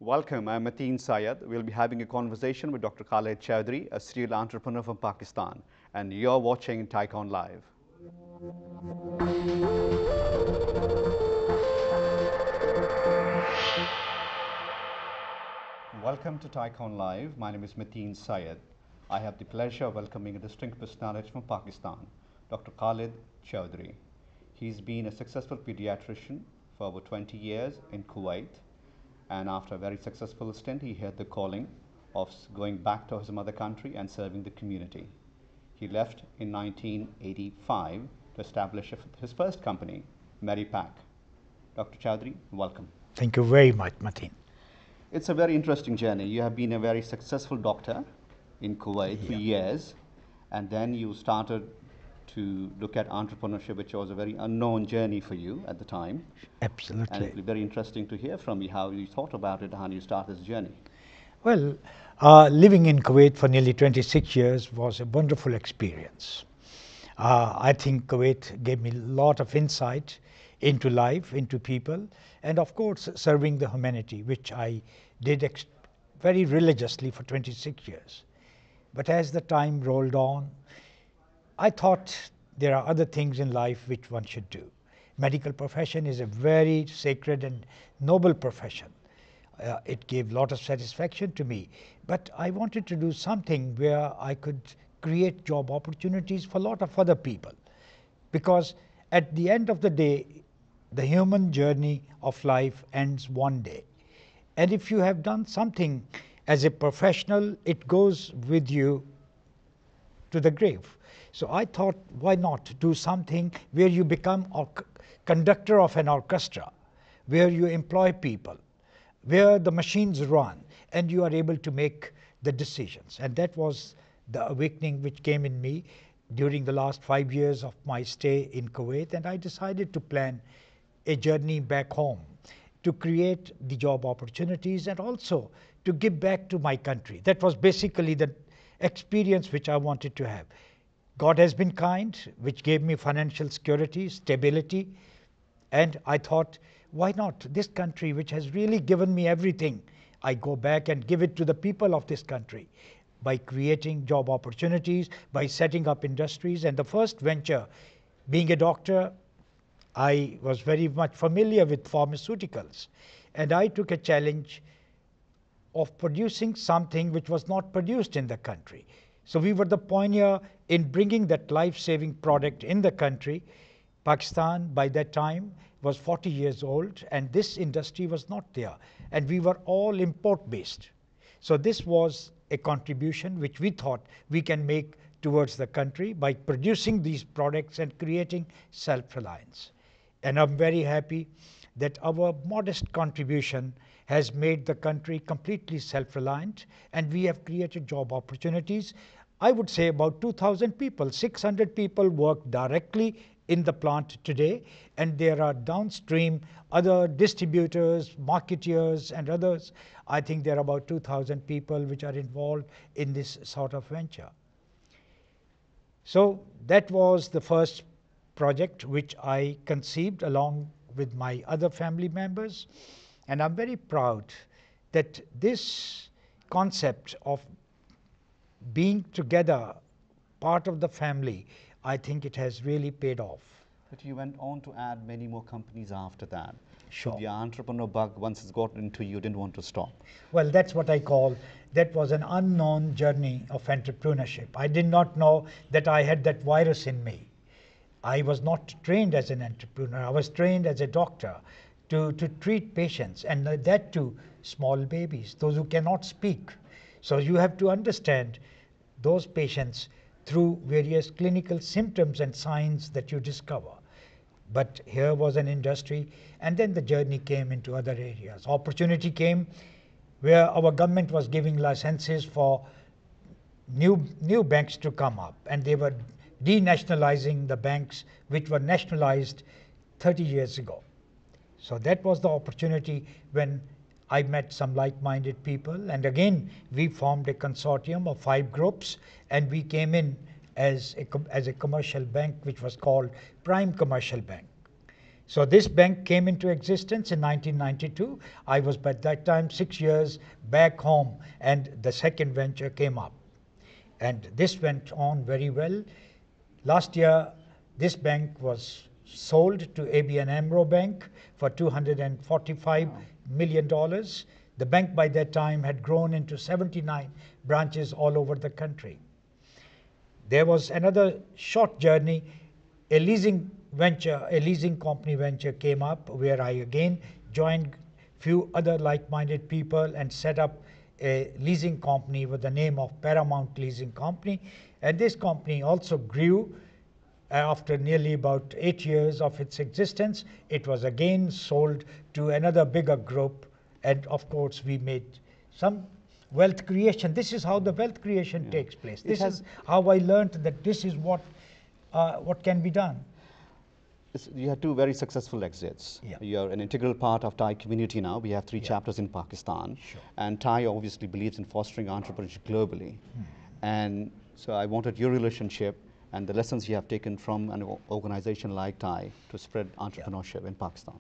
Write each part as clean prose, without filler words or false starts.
Welcome, I'm Mateen Syed. We'll be having a conversation with Dr. Khalid Chowdhry, a serial entrepreneur from Pakistan. And you're watching TiEcon Live. Welcome to TiEcon Live. My name is Mateen Syed. I have the pleasure of welcoming a distinct personality from Pakistan, Dr. Khalid Chowdhry. He's been a successful pediatrician for over 20 years in Kuwait. And after a very successful stint, he had the calling of going back to his mother country and serving the community. He left in 1985 to establish his first company, Medipack. Dr. Chowdhry, welcome. Thank you very much, Mateen. It's a very interesting journey. You have been a very successful doctor in Kuwait for years, and then you started to look at entrepreneurship, which was a very unknown journey for you at the time. Absolutely. And it'll be very interesting to hear from you how you thought about it, how you started this journey. Well, living in Kuwait for nearly 26 years was a wonderful experience. I think Kuwait gave me a lot of insight into life, into people, and of course serving the humanity, which I did very religiously for 26 years. But as the time rolled on, I thought there are other things in life which one should do. Medical profession is a very sacred and noble profession. It gave a lot of satisfaction to me, but I wanted to do something where I could create job opportunities for a lot of other people. Because at the end of the day, the human journey of life ends one day. And if you have done something as a professional, it goes with you to the grave. So I thought, why not do something where you become a conductor of an orchestra, where you employ people, where the machines run, and you are able to make the decisions. And that was the awakening which came in me during the last 5 years of my stay in Kuwait. And I decided to plan a journey back home to create the job opportunities and also to give back to my country. That was basically the experience which I wanted to have. God has been kind, which gave me financial security, stability, and I thought, why not? This country, which has really given me everything, I go back and give it to the people of this country by creating job opportunities, by setting up industries. And the first venture, being a doctor, I was very much familiar with pharmaceuticals, and I took a challenge of producing something which was not produced in the country. So we were the pioneer in bringing that life-saving product in the country. Pakistan by that time was 40 years old, and this industry was not there, and we were all import-based. So this was a contribution which we thought we can make towards the country by producing these products and creating self-reliance. And I'm very happy that our modest contribution has made the country completely self-reliant, and we have created job opportunities. I would say about 2,000 people, 600 people work directly in the plant today, and there are downstream other distributors, marketeers, and others. I think there are about 2,000 people which are involved in this sort of venture. So that was the first project which I conceived along with my other family members, and I'm very proud that this concept of being together, part of the family, I think it has really paid off. But you went on to add many more companies after that. Sure. So the entrepreneur bug, once it's got into you, didn't want to stop. Well, that's what I call, that was an unknown journey of entrepreneurship. I did not know that I had that virus in me. I was not trained as an entrepreneur. I was trained as a doctor to treat patients, and that too small babies, those who cannot speak. So you have to understand those patients through various clinical symptoms and signs that you discover. But here was an industry, and then the journey came into other areas. Opportunity came where our government was giving licenses for new banks to come up, and they were denationalizing the banks which were nationalized 30 years ago. So that was the opportunity when I met some like-minded people, and again we formed a consortium of 5 groups, and we came in as a commercial bank which was called Prime Commercial Bank. So this bank came into existence in 1992. I was by that time 6 years back home, and the second venture came up. And this went on very well. Last year, this bank was sold to ABN AMRO Bank for $245 million. The bank by that time had grown into 79 branches all over the country. There was another short journey. A leasing company venture came up, where I again joined few other like-minded people and set up a leasing company with the name of Paramount Leasing Company. And this company also grew. After nearly about 8 years of its existence, it was again sold to another bigger group, and of course we made some wealth creation. This is how the wealth creation takes place. This is how I learned that this is what can be done. You had two very successful exits. Yeah. You're an integral part of Thai community now. We have 3 chapters in Pakistan. Sure. And Thai obviously believes in fostering entrepreneurship globally. And so I wanted your relationship and the lessons you have taken from an organization like Thai to spread entrepreneurship in Pakistan.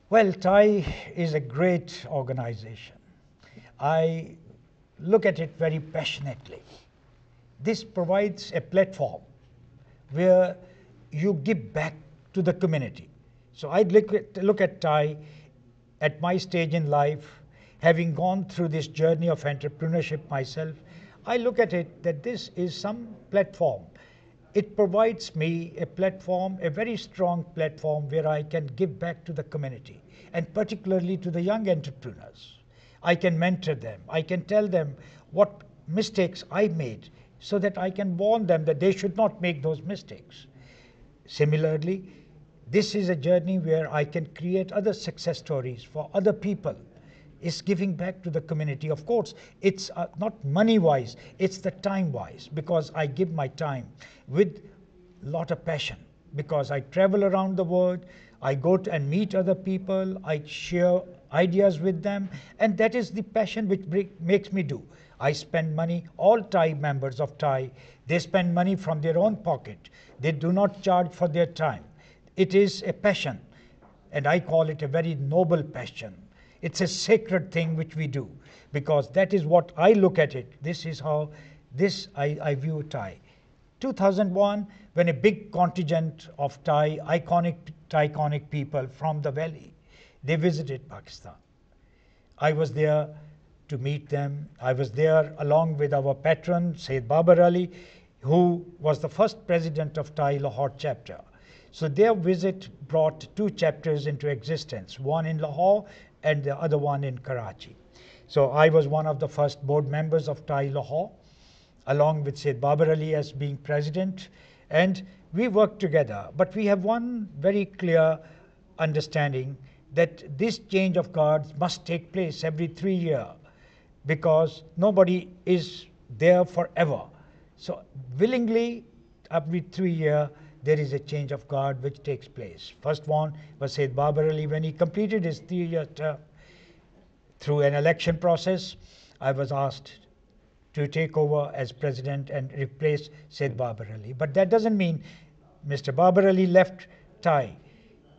Well, Thai is a great organization. I look at it very passionately. This provides a platform where you give back to the community. So I look at Thai at my stage in life, having gone through this journey of entrepreneurship myself. I look at it that this is some platform. It provides me a platform, a very strong platform, where I can give back to the community, and particularly to the young entrepreneurs. I can mentor them. I can tell them what mistakes I made, so that I can warn them that they should not make those mistakes. Similarly, this is a journey where I can create other success stories for other people. It's giving back to the community. Of course, it's not money-wise, it's the time-wise, because I give my time with a lot of passion, because I travel around the world, I go and meet other people, I share ideas with them, and that is the passion which makes me do. I spend money. All Thai members of Thai, they spend money from their own pocket. They do not charge for their time. It is a passion, and I call it a very noble passion. It's a sacred thing which we do, because that is what I look at it. This is how I view Thai. 2001, when a big contingent of iconic people from the valley, they visited Pakistan. I was there to meet them. I was there along with our patron, Sayyid Babar Ali, who was the first president of Thai Lahore chapter. So their visit brought 2 chapters into existence, one in Lahore and the other one in Karachi. So I was one of the first board members of Thai Lahore, along with Sayyid Babar Ali as being president, and we worked together. But we have one very clear understanding that this change of guards must take place every 3 years, because nobody is there forever. So willingly, every 3 years, there is a change of guard which takes place. First one was Sayyid Babar Ali. When he completed his 3-year term, through an election process, I was asked to take over as president and replace Sayyid Babar Ali. But that doesn't mean Mr. Babar Ali left Thai.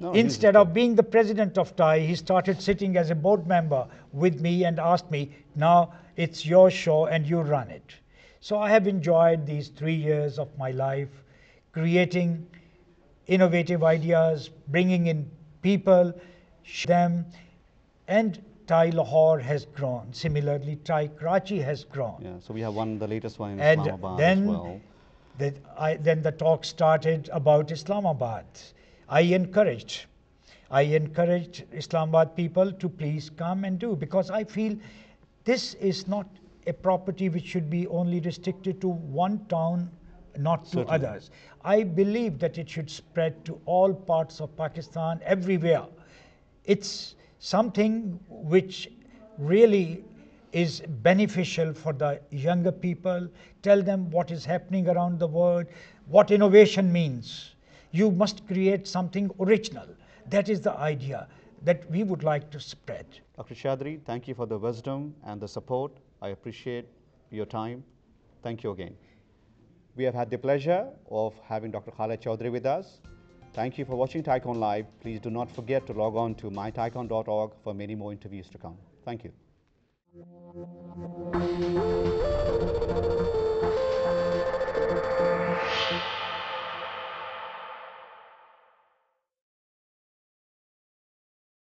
No, Instead of being the president of Thai, he started sitting as a board member with me and asked me, now it's your show and you run it. So I have enjoyed these 3 years of my life, creating innovative ideas, bringing in people, them, and Thai Lahore has grown. Similarly, Thai Karachi has grown. Yeah, so we have the latest one in And Islamabad then, as well. then the talk started about Islamabad. I encouraged Islamabad people to please come and do, because I feel this is not a property which should be only restricted to one town, not to others. I believe that it should spread to all parts of Pakistan, everywhere. It's something which really is beneficial for the younger people. Tell them what is happening around the world, what innovation means. You must create something original. That is the idea that we would like to spread. Dr. Chowdhry, thank you for the wisdom and the support. I appreciate your time. Thank you again. We have had the pleasure of having Dr. Khalid Chowdhry with us. Thank you for watching TiEcon Live. Please do not forget to log on to mytiecon.org for many more interviews to come. Thank you.